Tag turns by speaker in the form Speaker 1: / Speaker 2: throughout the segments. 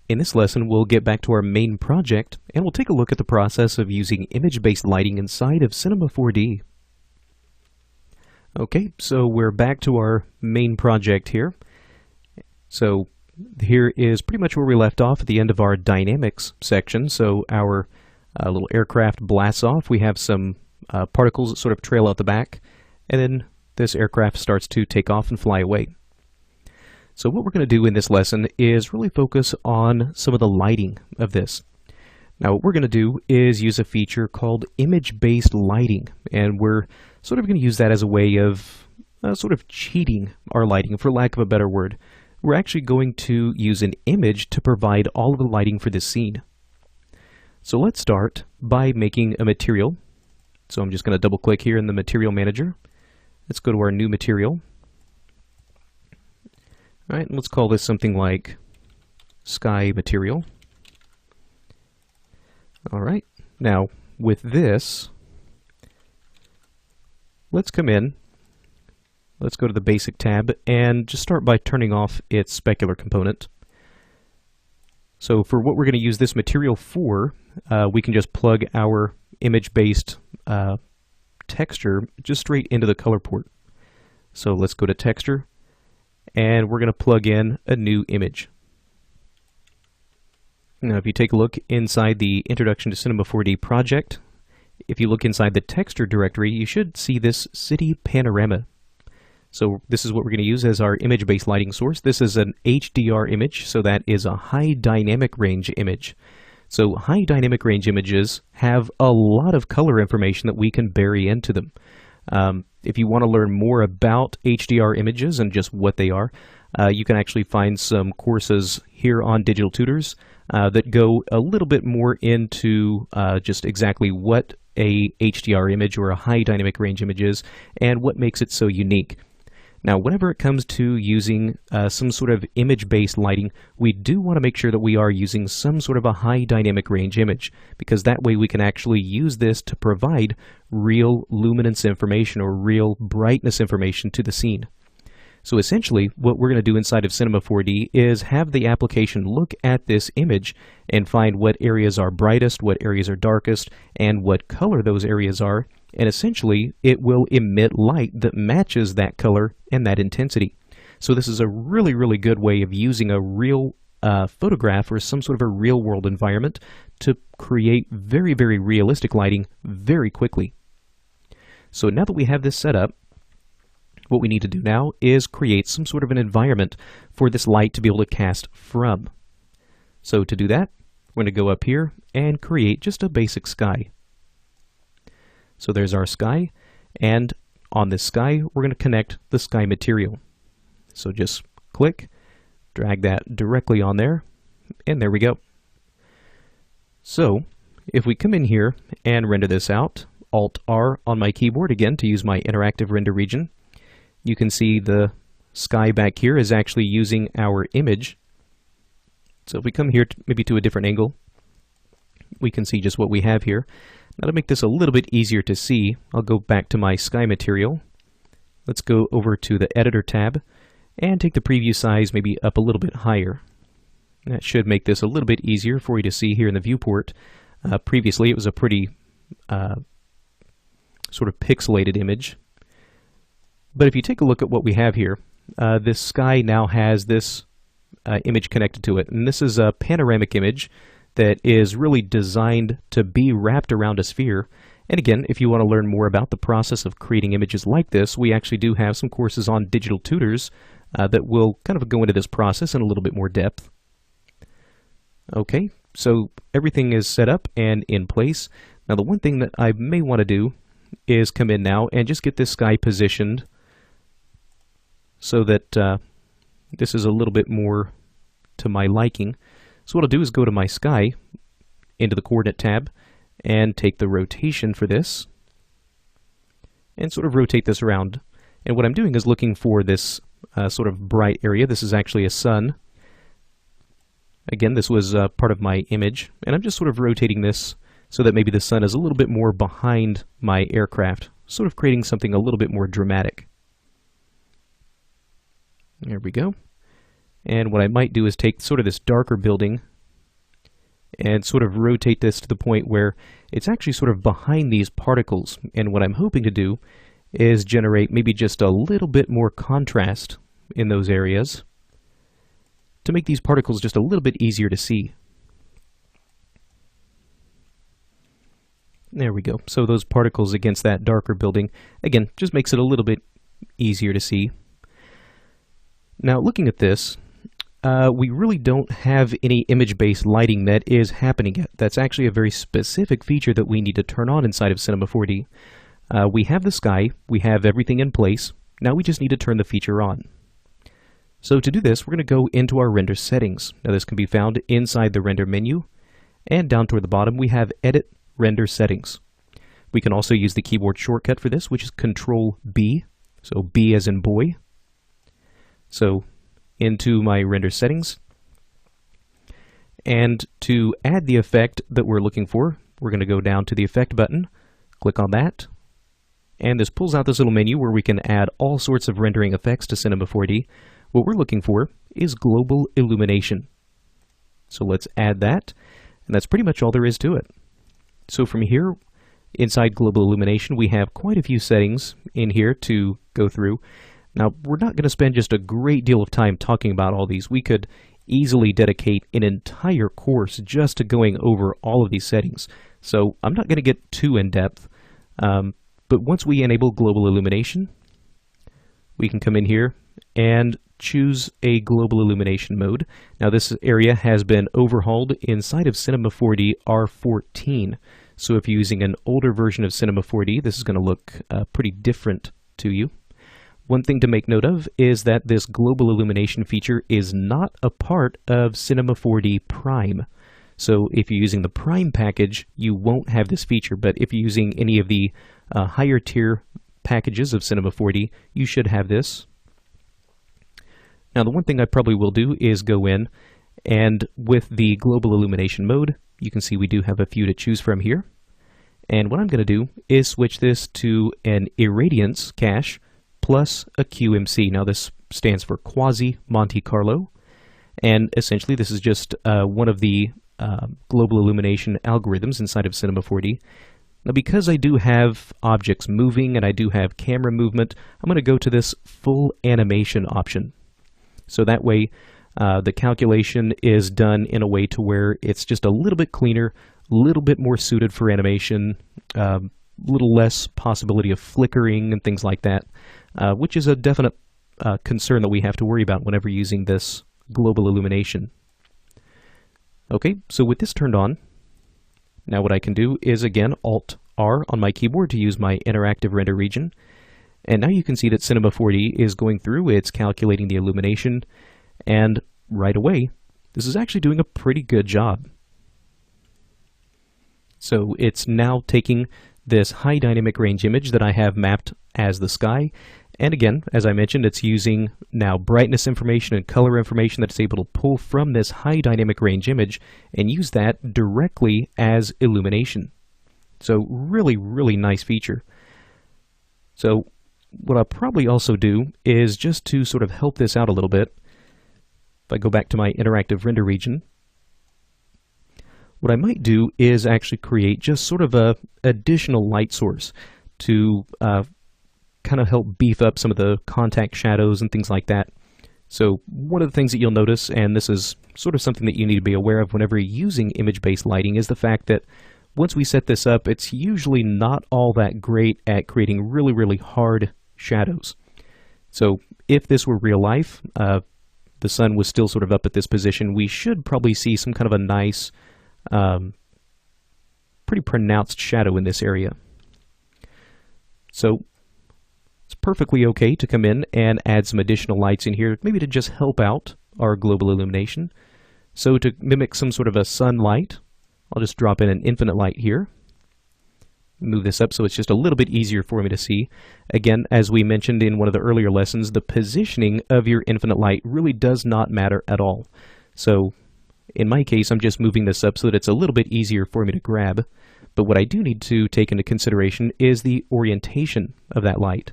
Speaker 1: In this lesson, we'll get back to our main project, and we'll take a look at the process of using image-based lighting inside of Cinema 4D. Okay, so we're back to our main project here. So here is pretty much where we left off at the end of our dynamics section. So our little aircraft blasts off. We have some particles that sort of trail out the back, and then this aircraft starts to take off and fly away. So what we're going to do in this lesson is really focus on some of the lighting of this. Now what we're going to do is use a feature called image-based lighting, and we're sort of going to use that as a way of sort of cheating our lighting, for lack of a better word. We're actually going to use an image to provide all of the lighting for this scene. So let's start by making a material. So I'm just going to double click here in the material manager. Let's go to our new material. All right, let's call this something like sky material. All right, now with this, let's come in, let's go to the basic tab and just start by turning off its specular component. So for what we're going to use this material for, we can just plug our image-based texture just straight into the color port. So let's go to texture, and we're going to plug in a new image. Now if you take a look inside the Introduction to Cinema 4D project, if you look inside the texture directory, you should see this city panorama. So this is what we're going to use as our image-based lighting source. This is an HDR image, so that is a high dynamic range image. So high dynamic range images have a lot of color information that we can bury into them. If you want to learn more about HDR images and just what they are, you can actually find some courses here on Digital Tutors that go a little bit more into just exactly what a HDR image or a high dynamic range image is and what makes it so unique. Now, whenever it comes to using some sort of image-based lighting, we do want to make sure that we are using some sort of a high dynamic range image, because that way we can actually use this to provide real luminance information or real brightness information to the scene. So essentially, what we're going to do inside of Cinema 4D is have the application look at this image and find what areas are brightest, what areas are darkest, and what color those areas are. And essentially, it will emit light that matches that color and that intensity. So this is a really, really good way of using a real photograph or some sort of a real-world environment to create very, very realistic lighting very quickly. So now that we have this set up, what we need to do now is create some sort of an environment for this light to be able to cast from. So to do that, we're going to go up here and create just a basic sky. So there's our sky, and on this sky, we're going to connect the sky material. So just click, drag that directly on there, and there we go. So if we come in here and render this out, Alt-R on my keyboard again to use my interactive render region, you can see the sky back here is actually using our image. So if we come here maybe to a different angle, we can see just what we have here. Now to make this a little bit easier to see, I'll go back to my sky material. Let's go over to the editor tab and take the preview size maybe up a little bit higher. That should make this a little bit easier for you to see here in the viewport. Previously it was a pretty sort of pixelated image. But if you take a look at what we have here, this sky now has this image connected to it. And this is a panoramic image that is really designed to be wrapped around a sphere. And again, if you want to learn more about the process of creating images like this, we actually do have some courses on Digital Tutors that will kind of go into this process in a little bit more depth. Okay, so everything is set up and in place. Now the one thing that I may want to do is come in now and just get this sky positioned so that this is a little bit more to my liking. So what I'll do is go to my sky, into the coordinate tab, and take the rotation for this, and sort of rotate this around. And what I'm doing is looking for this sort of bright area. This is actually a sun. Again, this was part of my image, and I'm just sort of rotating this so that maybe the sun is a little bit more behind my aircraft, sort of creating something a little bit more dramatic. There we go. And what I might do is take sort of this darker building and sort of rotate this to the point where it's actually sort of behind these particles. And what I'm hoping to do is generate maybe just a little bit more contrast in those areas to make these particles just a little bit easier to see. There we go. So those particles against that darker building, again, just makes it a little bit easier to see. Now looking at this, we really don't have any image-based lighting that is happening yet. That's actually a very specific feature that we need to turn on inside of Cinema 4D. We have the sky, we have everything in place, now we just need to turn the feature on. So to do this, we're going to go into our render settings. Now this can be found inside the render menu, and down toward the bottom we have Edit Render Settings. We can also use the keyboard shortcut for this, which is Control B, so B as in boy. So into my render settings, and to add the effect that we're looking for, we're going to go down to the effect button, click on that, and this pulls out this little menu where we can add all sorts of rendering effects to Cinema 4D. What we're looking for is global illumination. So let's add that, and that's pretty much all there is to it. So from here, inside global illumination, we have quite a few settings in here to go through. Now, we're not going to spend just a great deal of time talking about all these. We could easily dedicate an entire course just to going over all of these settings. So I'm not going to get too in-depth, but once we enable global illumination, we can come in here and choose a global illumination mode. Now this area has been overhauled inside of Cinema 4D R14. So if you're using an older version of Cinema 4D, this is going to look pretty different to you. One thing to make note of is that this global illumination feature is not a part of Cinema 4D Prime. So if you're using the Prime package, you won't have this feature, but if you're using any of the higher tier packages of Cinema 4D, you should have this. Now the one thing I probably will do is go in, and with the global illumination mode, you can see we do have a few to choose from here. And what I'm going to do is switch this to an irradiance cache plus a QMC. Now this stands for Quasi Monte Carlo, and essentially this is just one of the global illumination algorithms inside of Cinema 4D. Now because I do have objects moving and I do have camera movement, I'm going to go to this full animation option. So that way the calculation is done in a way to where it's just a little bit cleaner, a little bit more suited for animation, a little less possibility of flickering and things like that, which is a definite concern that we have to worry about whenever using this global illumination. Okay, so with this turned on, now what I can do is again Alt-R on my keyboard to use my interactive render region. And now you can see that Cinema 4D is going through, it's calculating the illumination, and right away, this is actually doing a pretty good job. So it's now taking this high dynamic range image that I have mapped as the sky, and again, as I mentioned, it's using now brightness information and color information that it's able to pull from this high dynamic range image and use that directly as illumination. So really, really nice feature. So what I'll probably also do is just to sort of help this out a little bit, if I go back to my interactive render region, what I might do is actually create just sort of a additional light source to kind of help beef up some of the contact shadows and things like that. So one of the things that you'll notice, and this is sort of something that you need to be aware of whenever you're using image-based lighting, is the fact that once we set this up, it's usually not all that great at creating really, really hard shadows. So if this were real life, the sun was still sort of up at this position, we should probably see some kind of a nice, pretty pronounced shadow in this area. So it's perfectly okay to come in and add some additional lights in here, maybe to just help out our global illumination. So to mimic some sort of a sunlight, I'll just drop in an infinite light here. Move this up so it's just a little bit easier for me to see. Again, as we mentioned in one of the earlier lessons, the positioning of your infinite light really does not matter at all. So in my case, I'm just moving this up so that it's a little bit easier for me to grab. But what I do need to take into consideration is the orientation of that light.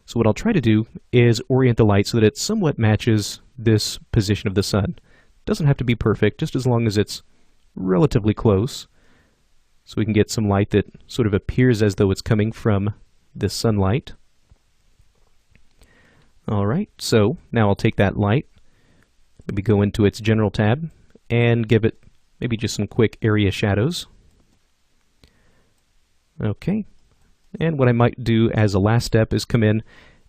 Speaker 1: So what I'll try to do is orient the light so that it somewhat matches this position of the sun. It doesn't have to be perfect, just as long as it's relatively close so we can get some light that sort of appears as though it's coming from this sunlight. Alright, so now I'll take that light, maybe go into its General tab, and give it maybe just some quick area shadows. Okay, and what I might do as a last step is come in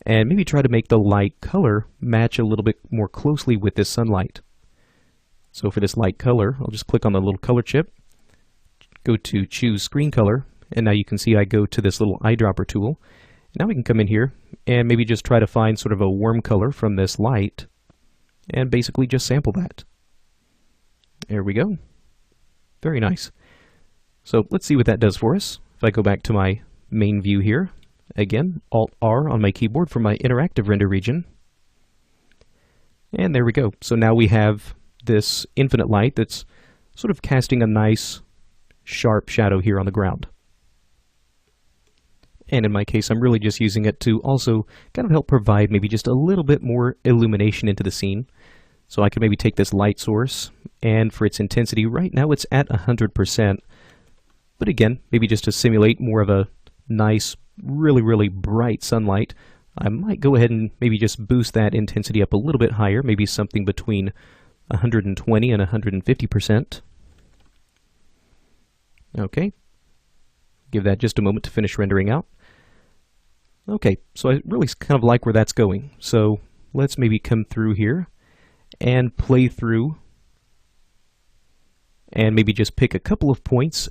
Speaker 1: and maybe try to make the light color match a little bit more closely with this sunlight. So for this light color, I'll just click on the little color chip, go to choose screen color, and now you can see I go to this little eyedropper tool. Now we can come in here and maybe just try to find sort of a warm color from this light and basically just sample that. There we go. Very nice. So let's see what that does for us. If I go back to my main view here, again, Alt-R on my keyboard for my interactive render region. And there we go. So now we have this infinite light that's sort of casting a nice sharp shadow here on the ground. And in my case, I'm really just using it to also kind of help provide maybe just a little bit more illumination into the scene. So I could maybe take this light source, and for its intensity, right now it's at 100%. But again, maybe just to simulate more of a nice, really bright sunlight, I might go ahead and maybe just boost that intensity up a little bit higher, maybe something between 120 and 150%. Okay. Give that just a moment to finish rendering out. Okay, so I really kind of like where that's going. So let's maybe come through here and play through and maybe just pick a couple of points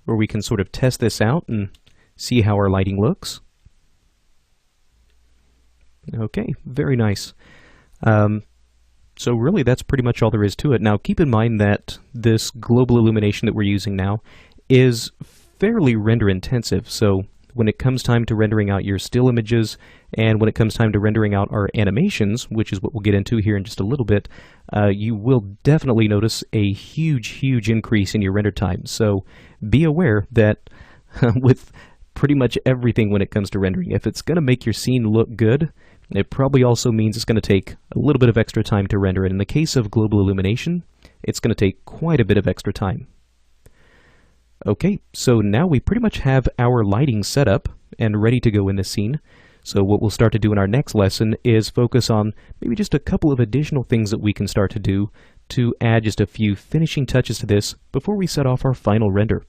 Speaker 1: where we can sort of test this out and see how our lighting looks. Okay, very nice. So really that's pretty much all there is to it. Now keep in mind that this global illumination that we're using now is fairly render intensive. So when it comes time to rendering out your still images and when it comes time to rendering out our animations, which is what we'll get into here in just a little bit, you will definitely notice a huge increase in your render time. So be aware that with pretty much everything when it comes to rendering, if it's going to make your scene look good, it probably also means it's going to take a little bit of extra time to render it. In the case of global illumination, it's going to take quite a bit of extra time. Okay, so now we pretty much have our lighting set up and ready to go in this scene. So what we'll start to do in our next lesson is focus on maybe just a couple of additional things that we can start to do to add just a few finishing touches to this before we set off our final render.